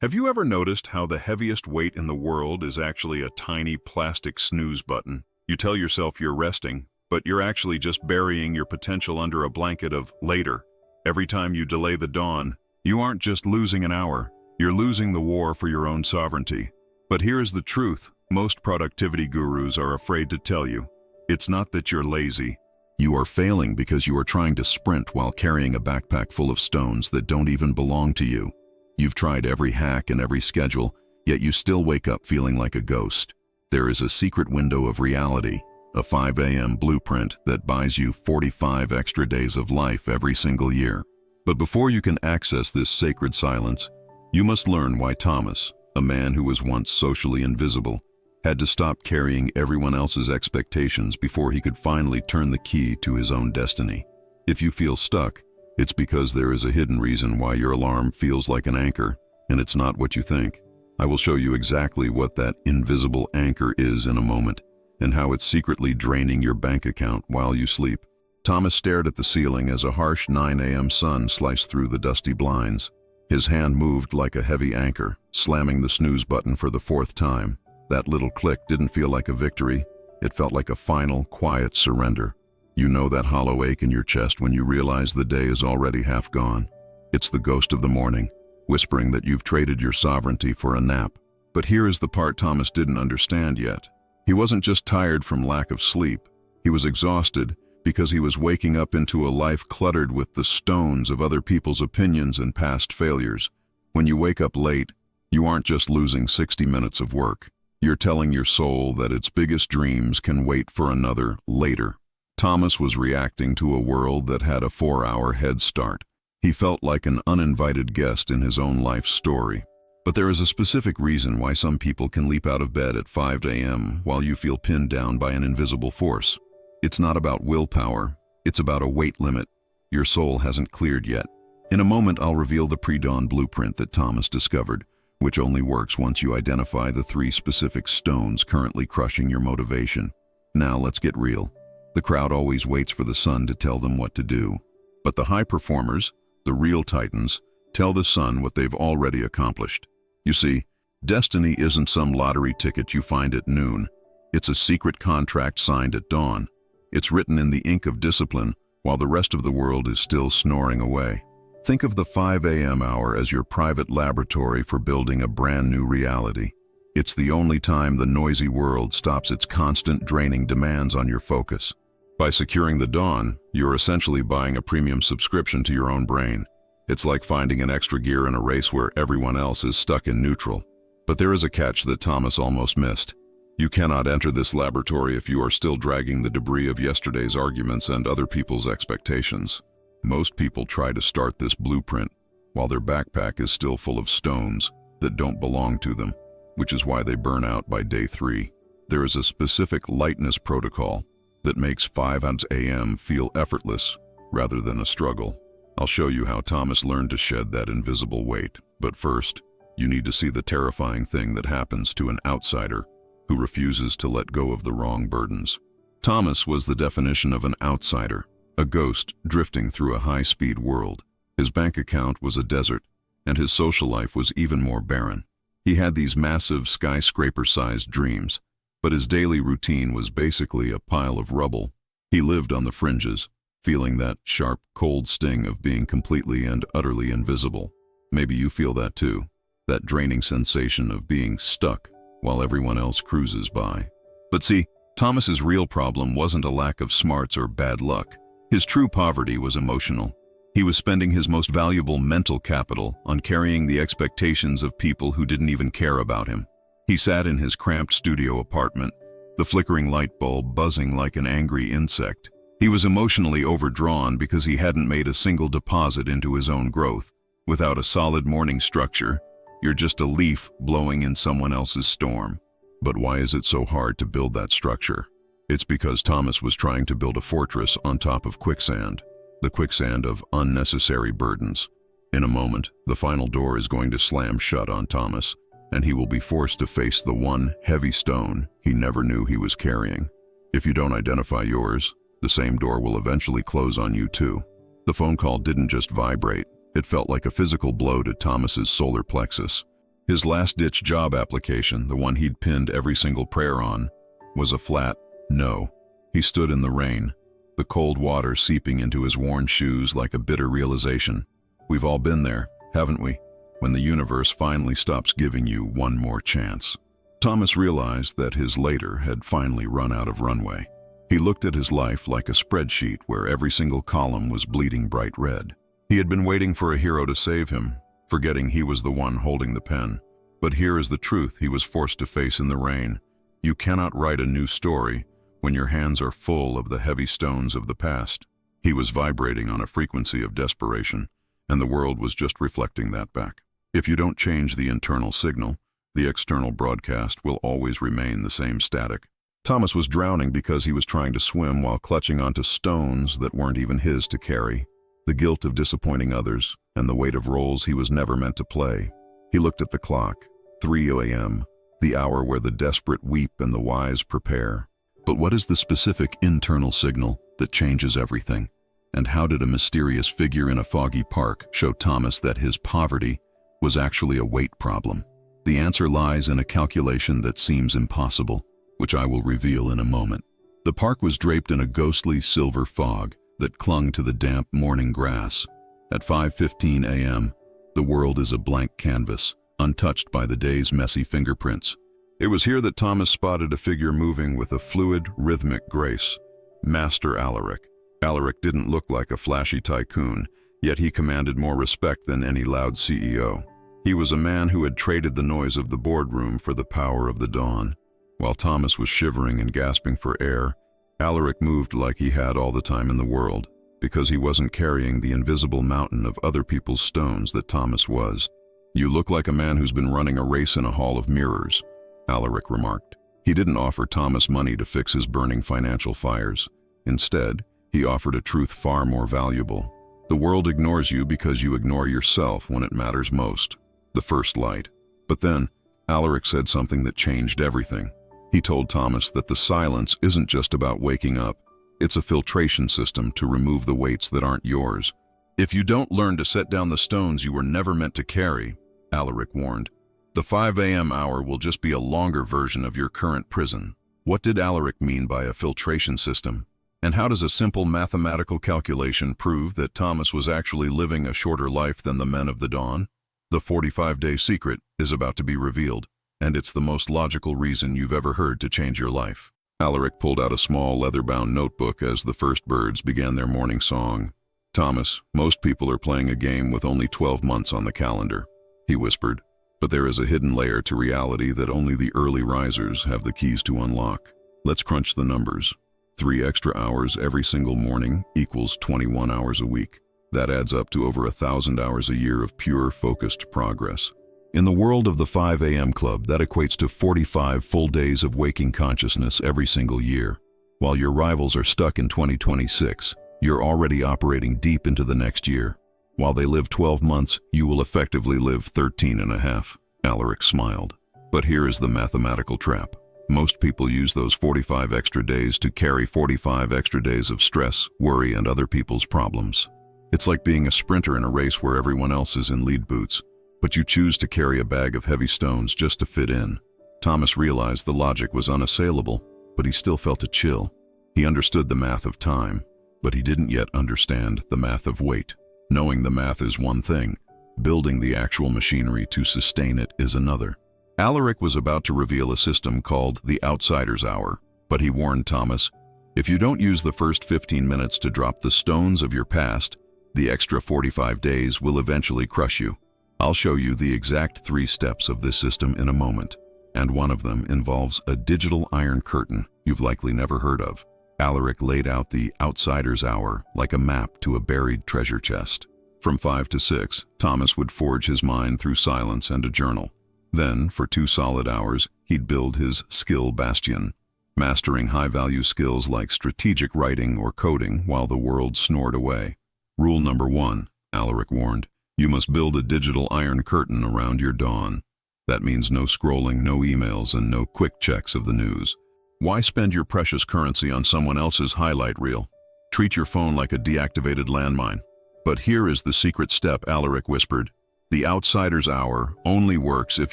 Have you ever noticed how the heaviest weight in the world is actually a tiny plastic snooze button? You tell yourself you're resting, but you're actually just burying your potential under a blanket of later. Every time you delay the dawn, you aren't just losing an hour, you're losing the war for your own sovereignty. But here's the truth, most productivity gurus are afraid to tell you. It's not that you're lazy. You are failing because you are trying to sprint while carrying a backpack full of stones that don't even belong to you. You've tried every hack and every schedule, yet you still wake up feeling like a ghost. There is a secret window of reality, a 5 a.m. blueprint that buys you 45 extra days of life every single year. But before you can access this sacred silence, you must learn why Thomas, a man who was once socially invisible, had to stop carrying everyone else's expectations before he could finally turn the key to his own destiny. If you feel stuck, it's because there is a hidden reason why your alarm feels like an anchor, and it's not what you think. I will show you exactly what that invisible anchor is in a moment, and how it's secretly draining your bank account while you sleep. Thomas stared at the ceiling as a harsh 9 a.m. sun sliced through the dusty blinds. His hand moved like a heavy anchor, slamming the snooze button for the 4th time. That little click didn't feel like a victory. It felt like a final, quiet surrender. You know that hollow ache in your chest when you realize the day is already half gone. It's the ghost of the morning, whispering that you've traded your sovereignty for a nap. But here is the part Thomas didn't understand yet. He wasn't just tired from lack of sleep. He was exhausted because he was waking up into a life cluttered with the stones of other people's opinions and past failures. When you wake up late, you aren't just losing 60 minutes of work. You're telling your soul that its biggest dreams can wait for another later. Thomas was reacting to a world that had a 4-hour head start. He felt like an uninvited guest in his own life story. But there is a specific reason why some people can leap out of bed at 5 a.m. while you feel pinned down by an invisible force. It's not about willpower, it's about a weight limit your soul hasn't cleared yet. In a moment, I'll reveal the pre-dawn blueprint that Thomas discovered, which only works once you identify the 3 specific stones currently crushing your motivation. Now let's get real. The crowd always waits for the sun to tell them what to do. But the high performers, the real titans, tell the sun what they've already accomplished. You see, destiny isn't some lottery ticket you find at noon. It's a secret contract signed at dawn. It's written in the ink of discipline while the rest of the world is still snoring away. Think of the 5 a.m. hour as your private laboratory for building a brand new reality. It's the only time the noisy world stops its constant draining demands on your focus. By securing the dawn, you're essentially buying a premium subscription to your own brain. It's like finding an extra gear in a race where everyone else is stuck in neutral. But there is a catch that Thomas almost missed. You cannot enter this laboratory if you are still dragging the debris of yesterday's arguments and other people's expectations. Most people try to start this blueprint while their backpack is still full of stones that don't belong to them, which is why they burn out by day 3. There is a specific lightness protocol that makes 5 a.m. feel effortless rather than a struggle. I'll show you how Thomas learned to shed that invisible weight, but first, you need to see the terrifying thing that happens to an outsider who refuses to let go of the wrong burdens. Thomas was the definition of an outsider, a ghost drifting through a high-speed world. His bank account was a desert, and his social life was even more barren. He had these massive skyscraper-sized dreams, but his daily routine was basically a pile of rubble. He lived on the fringes, feeling that sharp, cold sting of being completely and utterly invisible. Maybe you feel that too, that draining sensation of being stuck while everyone else cruises by. But see, Thomas's real problem wasn't a lack of smarts or bad luck. His true poverty was emotional. He was spending his most valuable mental capital on carrying the expectations of people who didn't even care about him. He sat in his cramped studio apartment, the flickering light bulb buzzing like an angry insect. He was emotionally overdrawn because he hadn't made a single deposit into his own growth. Without a solid morning structure, you're just a leaf blowing in someone else's storm. But why is it so hard to build that structure? It's because Thomas was trying to build a fortress on top of quicksand, the quicksand of unnecessary burdens. In a moment, the final door is going to slam shut on Thomas, and he will be forced to face the one heavy stone he never knew he was carrying. If you don't identify yours, the same door will eventually close on you too. The phone call didn't just vibrate, it felt like a physical blow to Thomas's solar plexus. His last-ditch job application, the one he'd pinned every single prayer on, was a flat no. He stood in the rain, the cold water seeping into his worn shoes like a bitter realization. We've all been there, haven't we? When the universe finally stops giving you one more chance. Thomas realized that his later had finally run out of runway. He looked at his life like a spreadsheet where every single column was bleeding bright red. He had been waiting for a hero to save him, forgetting he was the one holding the pen. But here is the truth he was forced to face in the rain. You cannot write a new story when your hands are full of the heavy stones of the past. He was vibrating on a frequency of desperation, and the world was just reflecting that back. If you don't change the internal signal, the external broadcast will always remain the same static. Thomas was drowning because he was trying to swim while clutching onto stones that weren't even his to carry. The guilt of disappointing others and the weight of roles he was never meant to play. He looked at the clock, 3 a.m., the hour where the desperate weep and the wise prepare. But what is the specific internal signal that changes everything? And how did a mysterious figure in a foggy park show Thomas that his poverty was actually a weight problem? The answer lies in a calculation that seems impossible, which I will reveal in a moment. The park was draped in a ghostly silver fog that clung to the damp morning grass. At 5:15 a.m., the world is a blank canvas, untouched by the day's messy fingerprints. It was here that Thomas spotted a figure moving with a fluid, rhythmic grace. Master Alaric. Alaric didn't look like a flashy tycoon, yet he commanded more respect than any loud CEO. He was a man who had traded the noise of the boardroom for the power of the dawn. While Thomas was shivering and gasping for air, Alaric moved like he had all the time in the world, because he wasn't carrying the invisible mountain of other people's stones that Thomas was. "You look like a man who's been running a race in a hall of mirrors," Alaric remarked. He didn't offer Thomas money to fix his burning financial fires. Instead, he offered a truth far more valuable. The world ignores you because you ignore yourself when it matters most. The first light. But then, Alaric said something that changed everything. He told Thomas that the silence isn't just about waking up. It's a filtration system to remove the weights that aren't yours. "If you don't learn to set down the stones you were never meant to carry," Alaric warned, "the 5 a.m. hour will just be a longer version of your current prison." What did Alaric mean by a filtration system? And how does a simple mathematical calculation prove that Thomas was actually living a shorter life than the men of the dawn? The 45-day secret is about to be revealed, and it's the most logical reason you've ever heard to change your life. Alaric pulled out a small leather-bound notebook as the first birds began their morning song. "Thomas, most people are playing a game with only 12 months on the calendar," he whispered, "but there is a hidden layer to reality that only the early risers have the keys to unlock. Let's crunch the numbers. 3 extra hours every single morning equals 21 hours a week. That adds up to over 1,000 hours a year of pure, focused progress. In the world of the 5 a.m. Club, that equates to 45 full days of waking consciousness every single year. While your rivals are stuck in 2026, you're already operating deep into the next year. While they live 12 months, you will effectively live 13 and a half. Alaric smiled. But here is the mathematical trap. Most people use those 45 extra days to carry 45 extra days of stress, worry, and other people's problems. It's like being a sprinter in a race where everyone else is in lead boots, but you choose to carry a bag of heavy stones just to fit in. Thomas realized the logic was unassailable, but he still felt a chill. He understood the math of time, but he didn't yet understand the math of weight. Knowing the math is one thing, building the actual machinery to sustain it is another. Alaric was about to reveal a system called the Outsider's Hour, but he warned Thomas, "If you don't use the first 15 minutes to drop the stones of your past, the extra 45 days will eventually crush you." I'll show you the exact 3 steps of this system in a moment, and one of them involves a digital iron curtain you've likely never heard of. Alaric laid out the Outsider's Hour like a map to a buried treasure chest. From 5 to 6, Thomas would forge his mind through silence and a journal. Then, for 2 solid hours, he'd build his skill bastion, mastering high-value skills like strategic writing or coding while the world snored away. Rule number 1, Alaric warned, you must build a digital iron curtain around your dawn. That means no scrolling, no emails, and no quick checks of the news. Why spend your precious currency on someone else's highlight reel? Treat your phone like a deactivated landmine. But here is the secret step, Alaric whispered. The outsider's hour only works if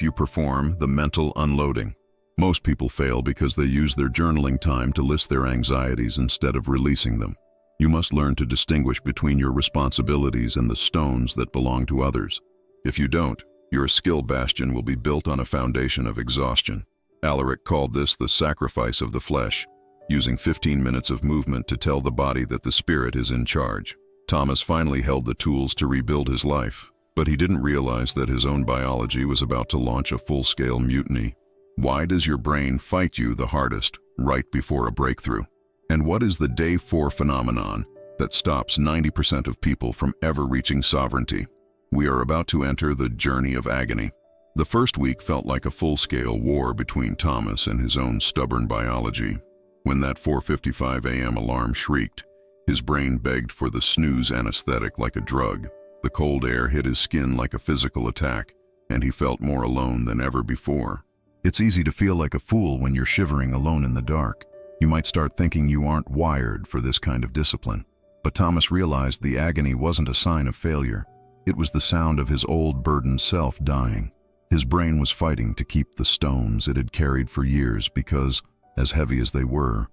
you perform the mental unloading. Most people fail because they use their journaling time to list their anxieties instead of releasing them. You must learn to distinguish between your responsibilities and the stones that belong to others. If you don't, your skill bastion will be built on a foundation of exhaustion. Alaric called this the sacrifice of the flesh, using 15 minutes of movement to tell the body that the spirit is in charge. Thomas finally held the tools to rebuild his life, but he didn't realize that his own biology was about to launch a full-scale mutiny. Why does your brain fight you the hardest right before a breakthrough? And what is the Day 4 phenomenon that stops 90% of people from ever reaching sovereignty? We are about to enter the journey of agony. The first week felt like a full-scale war between Thomas and his own stubborn biology. When that 4:55 a.m. alarm shrieked, his brain begged for the snooze anesthetic like a drug. The cold air hit his skin like a physical attack, and he felt more alone than ever before. It's easy to feel like a fool when you're shivering alone in the dark. You might start thinking you aren't wired for this kind of discipline. But Thomas realized the agony wasn't a sign of failure. It was the sound of his old burdened self dying. His brain was fighting to keep the stones it had carried for years because, as heavy as they were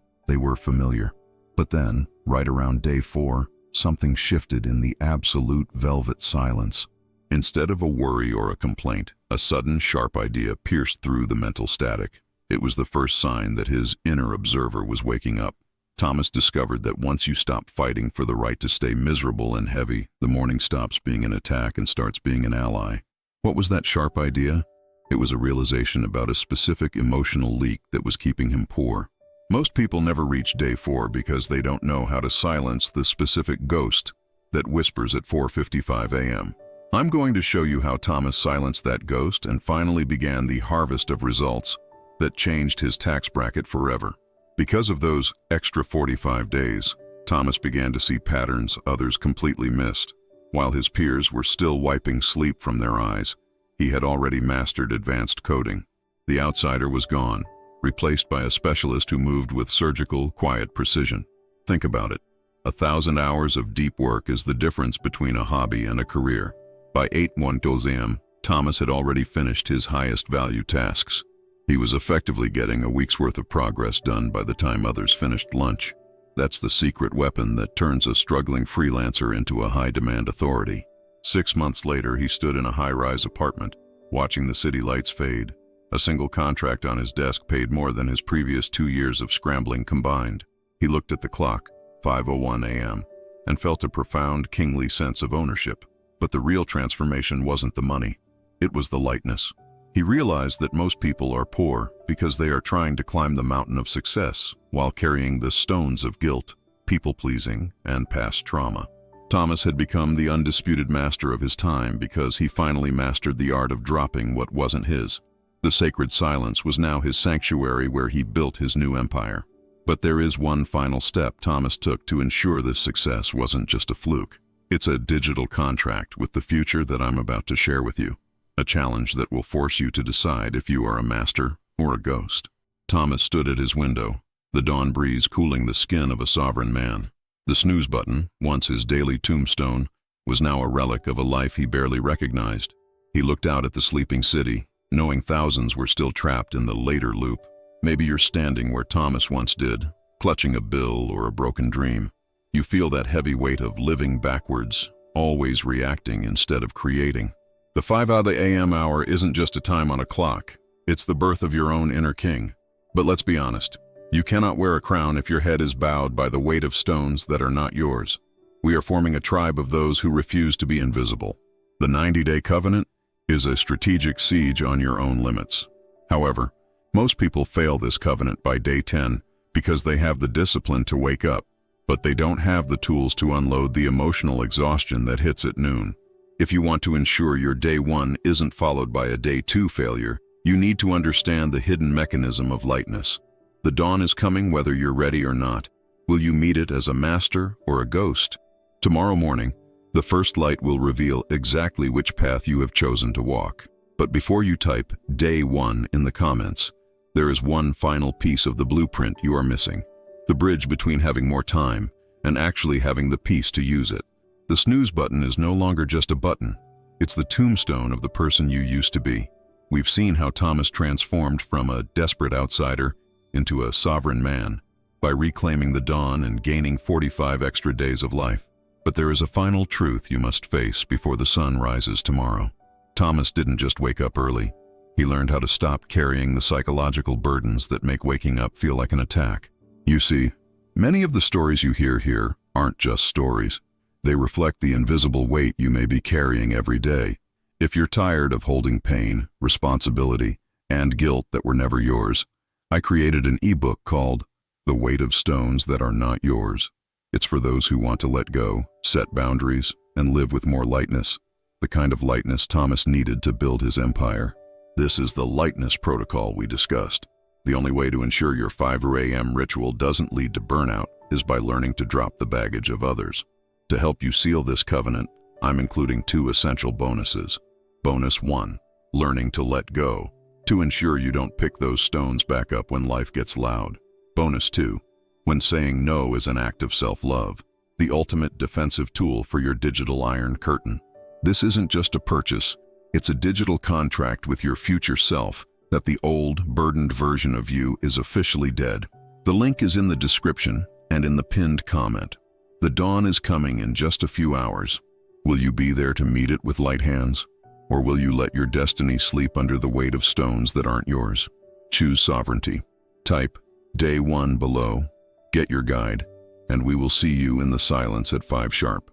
familiar. But then, right around Day 4, something shifted in the absolute velvet silence. Instead of a worry or a complaint, a sudden, sharp idea pierced through the mental static. It was the first sign that his inner observer was waking up. Thomas discovered that once you stop fighting for the right to stay miserable and heavy, the morning stops being an attack and starts being an ally. What was that sharp idea? It was a realization about a specific emotional leak that was keeping him poor. Most people never reach Day 4 because they don't know how to silence the specific ghost that whispers at 4:55 a.m. I'm going to show you how Thomas silenced that ghost and finally began the harvest of results that changed his tax bracket forever. Because of those extra 45 days, Thomas began to see patterns others completely missed. While his peers were still wiping sleep from their eyes, he had already mastered advanced coding. The outsider was gone, replaced by a specialist who moved with surgical, quiet precision. Think about it. 1,000 hours of deep work is the difference between a hobby and a career. By 8:12 a.m., Thomas had already finished his highest value tasks. He was effectively getting a week's worth of progress done by the time others finished lunch. That's the secret weapon that turns a struggling freelancer into a high-demand authority. 6 months later, he stood in a high-rise apartment, watching the city lights fade. A single contract on his desk paid more than his previous 2 years of scrambling combined. He looked at the clock, 5:01 a.m., and felt a profound, kingly sense of ownership. But the real transformation wasn't the money. It was the lightness. He realized that most people are poor because they are trying to climb the mountain of success while carrying the stones of guilt, people-pleasing, and past trauma. Thomas had become the undisputed master of his time because he finally mastered the art of dropping what wasn't his. The sacred silence was now his sanctuary where he built his new empire. But there is one final step Thomas took to ensure this success wasn't just a fluke. It's a digital contract with the future that I'm about to share with you. A challenge that will force you to decide if you are a master or a ghost. Thomas stood at his window, the dawn breeze cooling the skin of a sovereign man. The snooze button, once his daily tombstone, was now a relic of a life he barely recognized. He looked out at the sleeping city, knowing thousands were still trapped in the later loop. Maybe you're standing where Thomas once did, clutching a bill or a broken dream. You feel that heavy weight of living backwards, always reacting instead of creating. The 5 a.m. hour isn't just a time on a clock. It's the birth of your own inner king. But let's be honest, you cannot wear a crown if your head is bowed by the weight of stones that are not yours. We are forming a tribe of those who refuse to be invisible. The 90-day covenant is a strategic siege on your own limits. However, most people fail this covenant by day 10 because they have the discipline to wake up, but they don't have the tools to unload the emotional exhaustion that hits at noon. If you want to ensure your day 1 isn't followed by a day 2 failure, you need to understand the hidden mechanism of lightness. The dawn is coming whether you're ready or not. Will you meet it as a master or a ghost? Tomorrow morning, the first light will reveal exactly which path you have chosen to walk. But before you type day 1 in the comments, there is one final piece of the blueprint you are missing. The bridge between having more time and actually having the peace to use it. The snooze button is no longer just a button. It's the tombstone of the person you used to be. We've seen how Thomas transformed from a desperate outsider into a sovereign man by reclaiming the dawn and gaining 45 extra days of life. But there is a final truth you must face before the sun rises tomorrow. Thomas didn't just wake up early. He learned how to stop carrying the psychological burdens that make waking up feel like an attack. You see, many of the stories you hear here aren't just stories. They reflect the invisible weight you may be carrying every day. If you're tired of holding pain, responsibility, and guilt that were never yours, I created an ebook called The Weight of Stones That Are Not Yours. It's for those who want to let go, set boundaries, and live with more lightness, the kind of lightness Thomas needed to build his empire. This is the lightness protocol we discussed. The only way to ensure your 5 a.m. ritual doesn't lead to burnout is by learning to drop the baggage of others. To help you seal this covenant, I'm including 2 essential bonuses. Bonus 1, learning to let go, to ensure you don't pick those stones back up when life gets loud. Bonus 2, when saying no is an act of self-love, the ultimate defensive tool for your digital iron curtain. This isn't just a purchase, it's a digital contract with your future self that the old, burdened version of you is officially dead. The link is in the description and in the pinned comment. The dawn is coming in just a few hours. Will you be there to meet it with light hands? Or will you let your destiny sleep under the weight of stones that aren't yours? Choose sovereignty. Type Day 1 below, get your guide, and we will see you in the silence at 5 sharp.